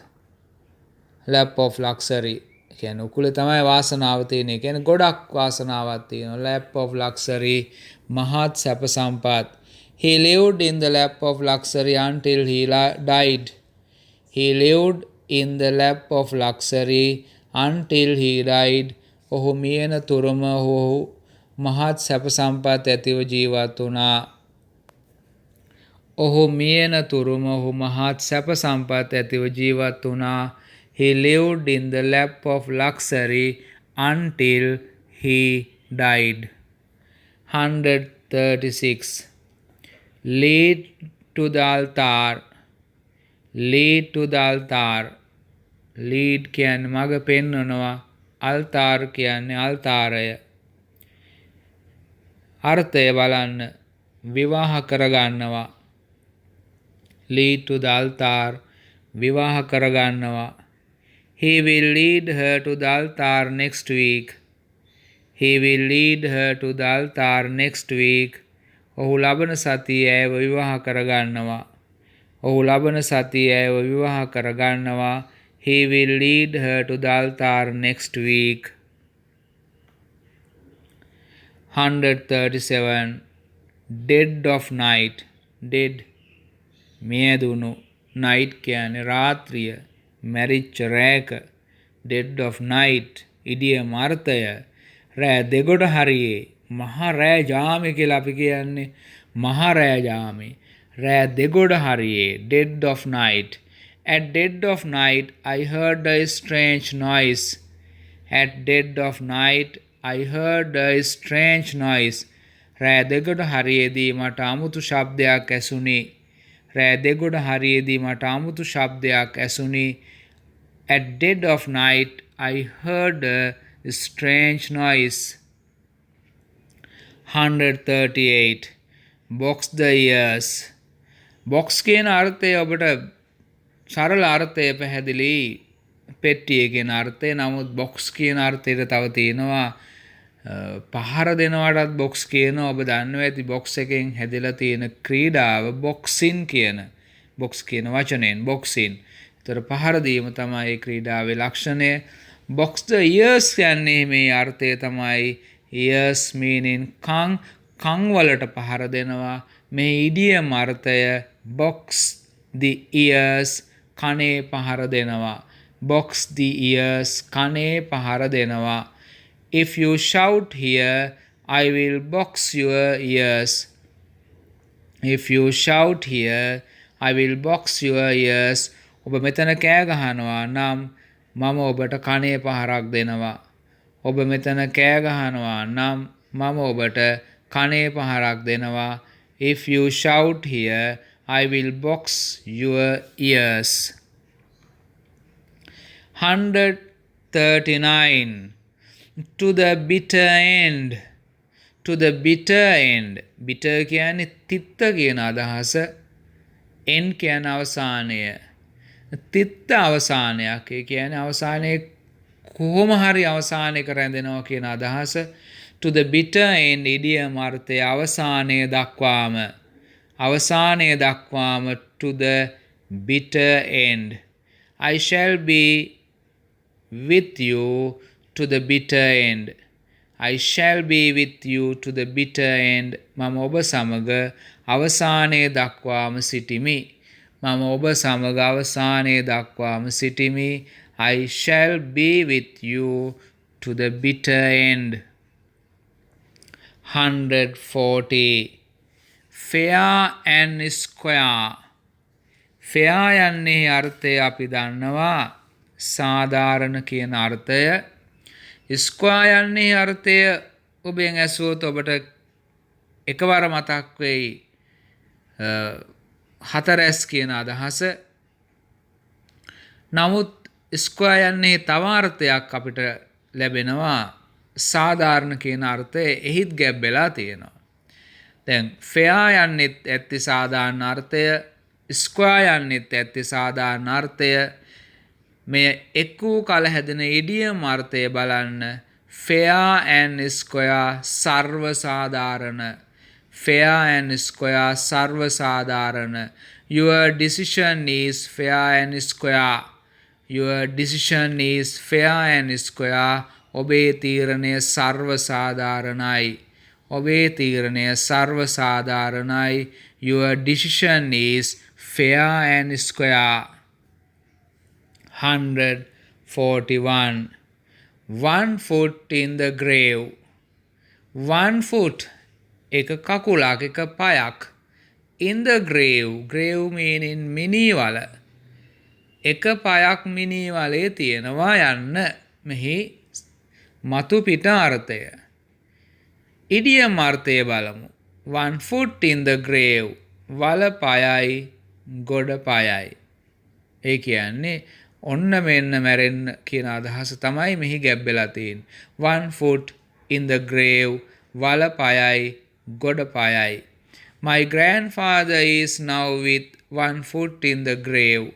S1: lap of luxury කියන්නේ උකුලේ තමයි වාසනාව තියෙන්නේ. කියන්නේ ගොඩක් වාසනාවක් තියෙනවා. lap of luxury මහත් සැප සම්පත්. He lived in the lap of luxury until he died. He lived in the lap of luxury until he died. ඔහු මියන තුරුම ඔහු මහත් සැප සම්පත් ඇතිව ජීවත් වුණා. ඔහු මියන තුරුම ඔහු මහත් සැප සම්පත් ඇතිව ජීවත් වුණා. He lived in the lap of luxury until he died. 136. Lead to the altar. Lead to the altar. Lead කියන්නේ මඟ පෙන්වනවා. අල්තාර් කියන්නේ අල්තාරය. අර්ථය බලන්න. විවාහ කරගන්නවා. lead to the altar. විවාහ කරගන්නවා. He will lead her to the altar next week. He will lead her to the altar next week. ඔහු ලබන සතියේ ඇයව විවාහ කරගන්නවා. ඔහු ලබන සතියේ ඇයව විවාහ කරගන්නවා. He will lead her to the altar next week. 137. Dead of night. Dead මියදුණු. night කියන්නේ රාත්‍රිය. මැරිච්ච රෑක. dead of night ඉදියම අර්ථය රෑ දෙගොඩ හරියේ මහා රෑ ජාමේ කියලා අපි කියන්නේ මහා රෑ ජාමේ රෑ දෙගොඩ හරියේ dead of night. At dead of night I heard a strange noise. At dead of night I heard a strange noise. රෑ දෙගොඩ හරියේදී මට අමුතු ශබ්දයක් ඇසුණි. රෑ දෙගොඩ හරියේදී මට අමුතු ශබ්දයක් ඇසුණි. At dead of night I heard a strange noise. 138. Box the ears. box කියන අර්ථය ඔබට සරල අර්ථය පැහැදිලි. පෙට්ටිය කියන අර්ථය. නමුත් box කියන අර්ථයට තව තියෙනවා පහර දෙනවටත් box කියනවා. ඔබ දන්නවා ඇති box එකෙන් හැදලා තියෙන ක්‍රීඩාව boxing කියන box කියන වචනයෙන් boxing. ඒතර පහර දීම තමයි ඒ ක්‍රීඩාවේ ලක්ෂණය. box the ears කියන්නේ මේ අර්ථය තමයි ears meaning කන් වලට පහර දෙනවා. මේ ඉඩියම් අර්ථය box the ears කනේ පහර දෙනවා. box the ears කනේ පහර දෙනවා. If you shout here I will box your ears. If you shout here I will box your ears. ඔබ මෙතන කෑ ගහනවා නම් මම ඔබට කනේ පහරක් දෙනවා. ඔබ මෙතන කෑ ගහනවා නම් මම ඔබට කනේ පහරක් දෙනවා. If you shout here I will box your ears. 139. To the bitter end. To the bitter end. bitter කියන්නේ තිත්ත කියන අදහස. end කියන අවසානය. තිත්ත අවසානයක්. ඒ කියන්නේ අවසානයේ කොහොම හරි අවසානයක රැඳෙනවා කියන අදහස. To the bitter end ඉදියම අර්ථය අවසානයේ දක්වාම. අවසානයේ දක්වාම to the bitter end. I shall be with you to the bitter end. I shall be with you to the bitter end. මම ඔබ සමග අවසානයේ දක්වාම සිටිමි. මම ඔබ සමග අවසානයේ දක්වාම සිටිමි. I shall be with you to the bitter end. 140. Fair and square. fair යන්නේ අර්ථය අපි දන්නවා සාධාරණ කියන අර්ථය. square යන්නේ අර්ථය ඔබෙන් ඇසුවොත් ඔබට එකවර මතක් වෙයි හතරැස් කියන අදහස. නමුත් ස්ක්වයර් යන්නේ තව අර්ථයක් අපිට ලැබෙනවා සාධාරණ කියන අර්ථය එහිත් ගැබ් වෙලා තියෙනවා. දැන් ෆෙයා යන්නේත් ඇත්ති සාධාරණ අර්ථය, ස්ක්වයර් යන්නේත් ඇත්ති සාධාරණ අර්ථය. මේ එක් වූ කල හැදෙන ඉඩියම් අර්ථය බලන්න. fair and square සර්ව සාධාරණ. fair and square සර්ව සාධාරණ. Your decision is fair and square. Your decision is fair and square. ඔබේ තීරණය සර්ව සාධාරණයි. ඔබේ තීරණය සර්ව සාධාරණයි. Your decision is fair and square. 141. 1 foot in the grave. 1 foot එක කකුලක් එක පයක්. In the grave. grave meaning මිනීවල. එක පයක් මිනීවලේ තියෙනවා යන්න මෙහි මතු පිට අර්ථය. ඉඩියම් අර්ථය බලමු. 1 foot in the grave. වල පයයි ගොඩ පයයි. ඒ කියන්නේ ඔන්න මෙන්න මැරෙන්න කියන අදහස තමයි මෙහි ගැබ්බෙලා තියෙන්නේ. One foot in the grave, වල පයයි ගොඩ පයයි. My grandfather is now with one foot in the grave.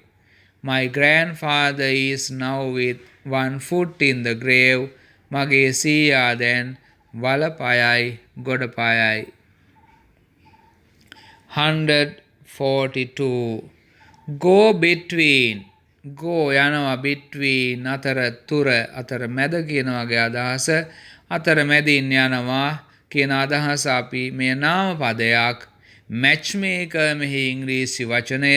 S1: My grandfather is now with one foot in the grave. මගේ සීයා දැන් වල පයයි ගොඩ පයයි. 142. Go between. Go යනවා between අතර තුර අතර මැද කියන වගේ අදහස. අතර මැදින් යනවා කියන අදහස අපි මේ නාම පදයක් matchmaker මෙහි ඉංග්‍රීසි වචනය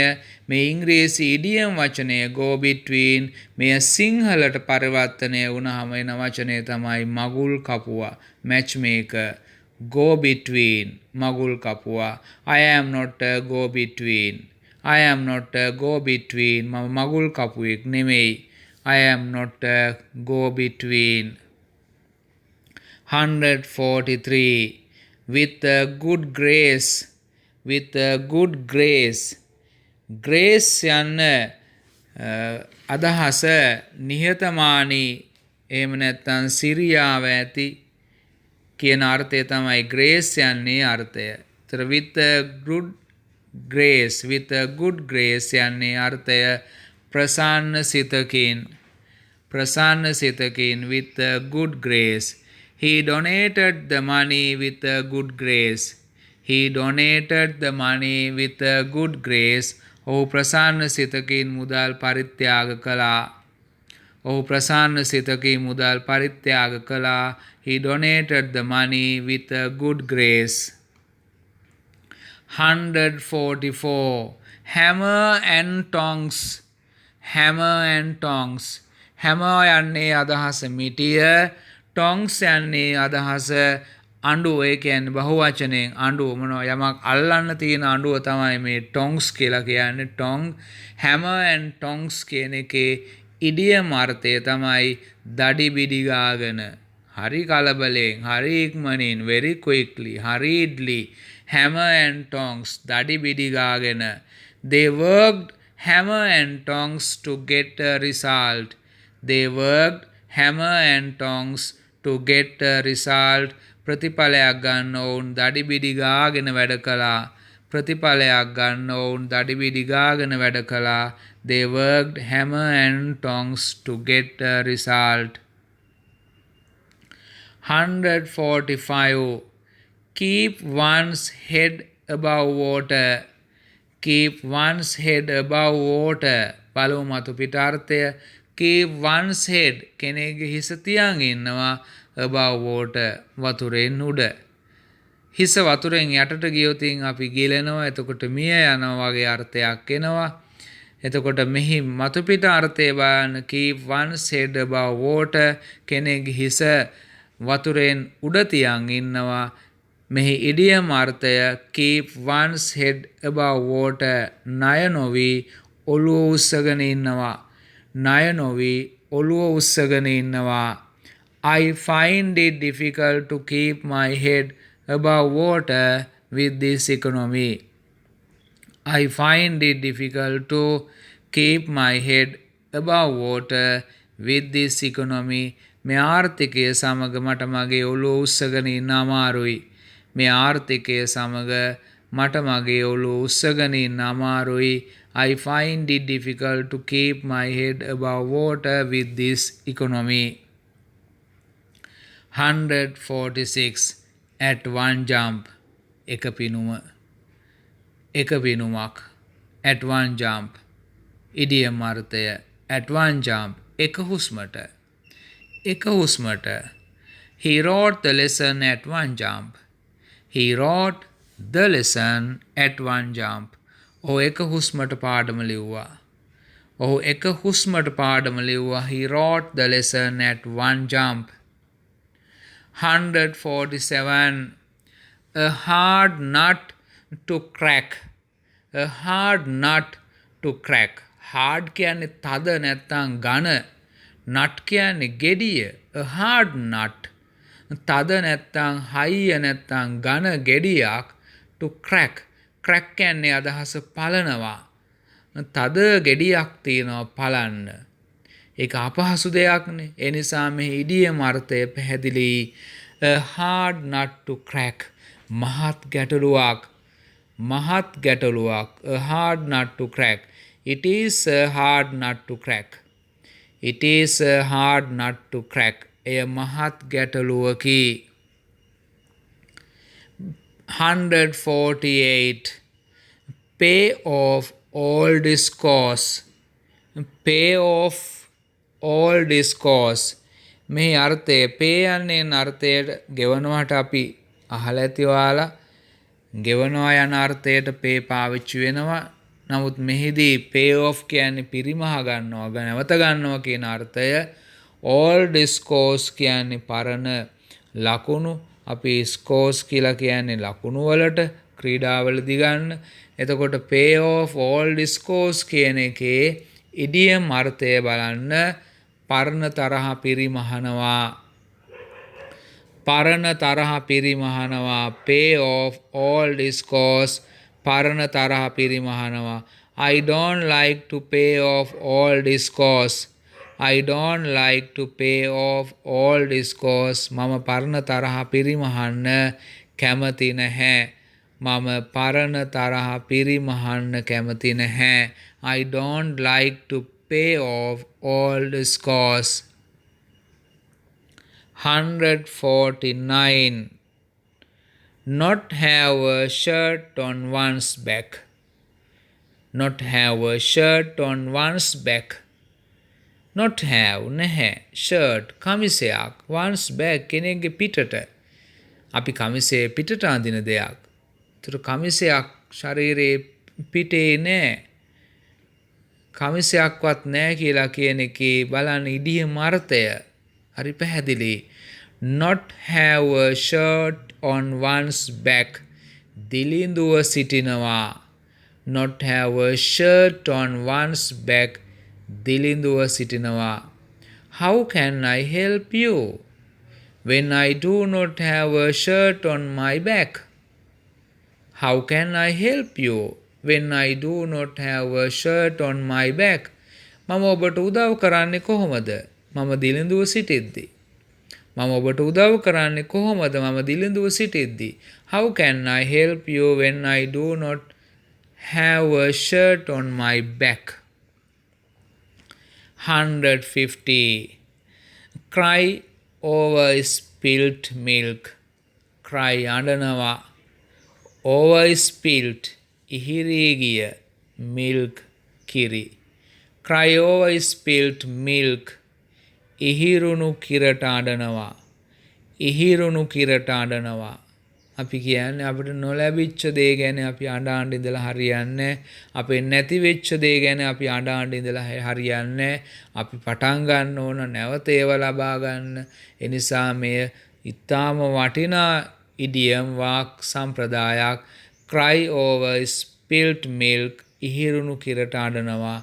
S1: මේ ඉංග්‍රීසි ඉඩියම් වචනය go between මෙය සිංහලට පරිවර්තනය වුණාම එන වචනය තමයි මගුල් කපුවා matchmaker go between මගුල් කපුවා I am not a go between I am not a go between මම මගුල් කපුවෙක් නෙමෙයි I am not a go between 143 with a good grace with a good grace grace යන අදහස නිහතමානී එහෙම නැත්නම් සිරියාව ඇති කියන අර්ථය තමයි grace යන්නේ අර්ථය. ඒතර with a good grace with a good grace යන්නේ අර්ථය ප්‍රසන්න සිතකින් with a good grace. He donated the money with a good grace. He donated the money with a good grace. ඔහු ප්‍රසන්න සිතකින් මුදල් පරිත්‍යාග කළා. ඔහු ප්‍රසන්න සිතකින් මුදල් පරිත්‍යාග කළා. He donated the money with a good grace. 144. Hammer and tongs. Hammer and tongs. Hammer යන්නේ අදහස මිටිය. tongs යන්නේ අදහස අඬුව. ඒ කියන්නේ බහුවචනයෙන් අඬුව මොනවා යමක් අල්ලන්න තියෙන අඬුව තමයි මේ tongs කියලා කියන්නේ. tong hammer and tongs කියන එකේ ඉඩියම් අර්ථය තමයි දඩි බිඩි ගාගෙන හරි කලබලෙන් හරි ඉක්මනින් very quickly hurriedly hammer and tongs දඩි බිඩි ගාගෙන they worked hammer and tongs to get a result. They worked hammer and tongs to get a result. ප්‍රතිඵලයක් ගන්න ඕන් දඩි බිඩි ගාගෙන වැඩ කළා. ප්‍රතිඵලයක් ගන්න ඕන් දඩි බිඩි ගාගෙන වැඩ කළා. They worked hammer and tongs to get a result. 145. Keep one's head above water. Keep one's head above water. පළමු මතු පිටාර්ථය keep one's head කෙනෙක්ගේ හිස තියන් ඉන්නවා above water වතුරෙන් උඩ. හිස වතුරෙන් යටට ගියොත් අපි ගිලෙනවා. එතකොට මිය යනවා වගේ අර්ථයක් එනවා. එතකොට මෙහි මතු පිට අර්ථය බලන්න keep one's head above water කෙනෙක්ගේ හිස වතුරෙන් උඩ තියන් ඉන්නවා. මෙහි ඉඩියම් අර්ථය keep one's head above water ණය නොවි ඔළුව උස්සගෙන ඉන්නවා. ණය නොවි ඔළුව උස්සගෙන ඉන්නවා. I find it difficult to keep my head above water with this economy. I find it difficult to keep my head above water with this economy. මේ ආර්ථිකය සමග මට මගේ ඔළුව උස්සගෙන ඉන්න අමාරුයි. මේ ආර්ථිකය සමග මට මගේ ඔළුව උස්සගෙන ඉන්න අමාරුයි. I find it difficult to keep my head above water with this economy. 146. At one jump. එක පිනුමක්. At one jump. ඉඩියම් අර්ථය at one jump එක හුස්මට. He wrote the lesson at one jump. He wrote the lesson at one jump. ඔහු එක හුස්මට පාඩම ලිව්වා. He wrote the lesson at one jump. 147. A hard nut to crack. A hard nut to crack. Hard කියන්නේ තද නැත්තම් ඝන. nut කියන්නේ ගෙඩිය. A hard nut. තද නැත්තම් හයිය නැත්තම් ඝන ගෙඩියක් to crack. crack කියන්නේ අදහස පලනවා. තද ගෙඩියක් තියෙනවා පලන්න. ඒක අපහසු දෙයක්නේ. ඒ නිසා මේ ඉඩියම් අර්ථය පැහැදිලි. A hard nut to crack. මහත් ගැටලුවක්. මහත් ගැටලුවක්. A hard nut to crack. It is a hard nut to crack. It is a hard nut to crack. එය මහත් ගැටලුවකි. 148. Pay off all discourse. Pay off all discourse. මේ අර්ථය pay යන්නේ අර්ථයට ගෙවනවට අපි අහලා ඇති ඔයාලා. ගෙවනවා යන අර්ථයට pay පාවිච්චි වෙනවා. නමුත් මෙහිදී pay off කියන්නේ පිරිමහ ගන්නවා, නැවත ගන්නවා කියන අර්ථය. all discourse කියන්නේ පරණ ලකුණු. අපි scores කියලා කියන්නේ ලකුණු වලට ක්‍රීඩාවලදී ගන්න. එතකොට pay off all discourse කියන එකේ ඉඩියම් අර්ථය බලන්න. පරණ තරහ පිරිමහනවා. පරණ තරහ පිරිමහනවා. pay off all discourse. පරණ තරහ පිරිමහනවා. I don't like to pay off all discourse. I don't like to pay off all discourse. මම පරණ තරහ පිරිමහන්න කැමති නැහැ. මම පරණ තරහ පිරිමහන්න කැමති නැහැ. I don't like to pay off all discourse. 149. Not have a shirt on one's back. Not have a shirt on one's back. Not have නැහැ shirt කමිසයක් one's back කෙනෙක්ගේ පිටට. අපි කමිසය පිටට අඳින දෙයක්. ඒතර කමිසයක් ශරීරයේ පිටේ නැහැ. කමිසයක්වත් නැහැ කියලා කියන එකේ බලන්න ඉදියම අර්ථය හරි පැහැදිලි. Not have a shirt on one's back. දිලිඳුව සිටිනවා. Not have a shirt on one's back. දිලිඳුව සිටිනවා. How can I help you when I do not have a shirt on my back? How can I help you when I do not have a shirt on my back? මම ඔබට උදව් කරන්නේ කොහොමද? මම දිලිඳුව සිටිද්දී. මම ඔබට උදව් කරන්නේ කොහොමද? මම දිලිඳුව සිටිද්දී. How can I help you when I do not have a shirt on my back? 150. Cry over spilt milk. Cry අඬනවා. over spilt ඉහිරී ගිය milk කිරි. Cry over spilt milk. ඉහිරුණු කිරට අඬනවා. ඉහිරුණු කිරට අඬනවා. අපි කියන්නේ අපිට නොලැබිච්ච දේ ගැන අපි අඬ ඉඳලා හරියන්නේ. අපේ නැති වෙච්ච දේ ගැන අපි අඬ ඉඳලා හරියන්නේ. අපි පටන් ගන්න ඕන නැවත ඒව ලබා ගන්න. ඒ නිසා මෙය ඊටාම වටිනා ඉඩියම් වාක් සම්ප්‍රදායක්. cry over spilt milk. ඉහිරුණු කිරට අඬනවා.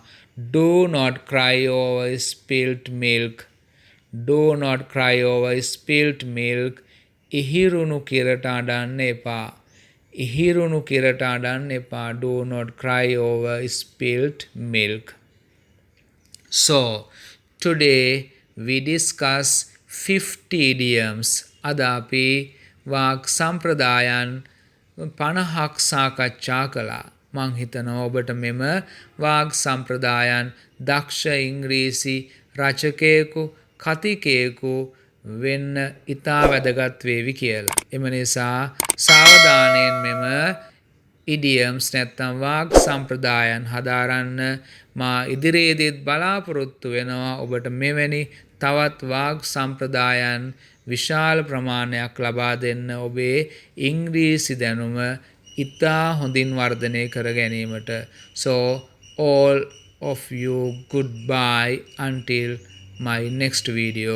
S1: do not cry over spilt milk. do not cry over spilt milk. ඉහිරුණු කිරට අඬන්න එපා. ඉහිරුණු කිරට අඬන්න එපා. do not cry over spilt milk. So today we discuss 50 idioms. අද අපි වාක් සම්ප්‍රදායන් 50ක් සාකච්ඡා කළා. මං හිතනවා ඔබට මෙම වාක් සම්ප්‍රදායන් දක්ෂ ඉංග්‍රීසි රචකයෙකු කතිකයෙකු වෙන්න ඉතා වැදගත් වේවි කියලා. එම නිසා සාවධානයෙන් මෙම ඉඩියම්ස් නැත්තම් වාක් සම්ප්‍රදායන් හදාරන්න. මා ඉදිරියේදීත් බලාපොරොත්තු වෙනවා ඔබට මෙවැනි තවත් වාක් සම්ප්‍රදායන් විශාල ප්‍රමාණයක් ලබා දෙන්න ඔබේ ඉංග්‍රීසි දැනුම ඉතා හොඳින් වර්ධනය කර ගැනීමට. So all of you goodbye until my next video.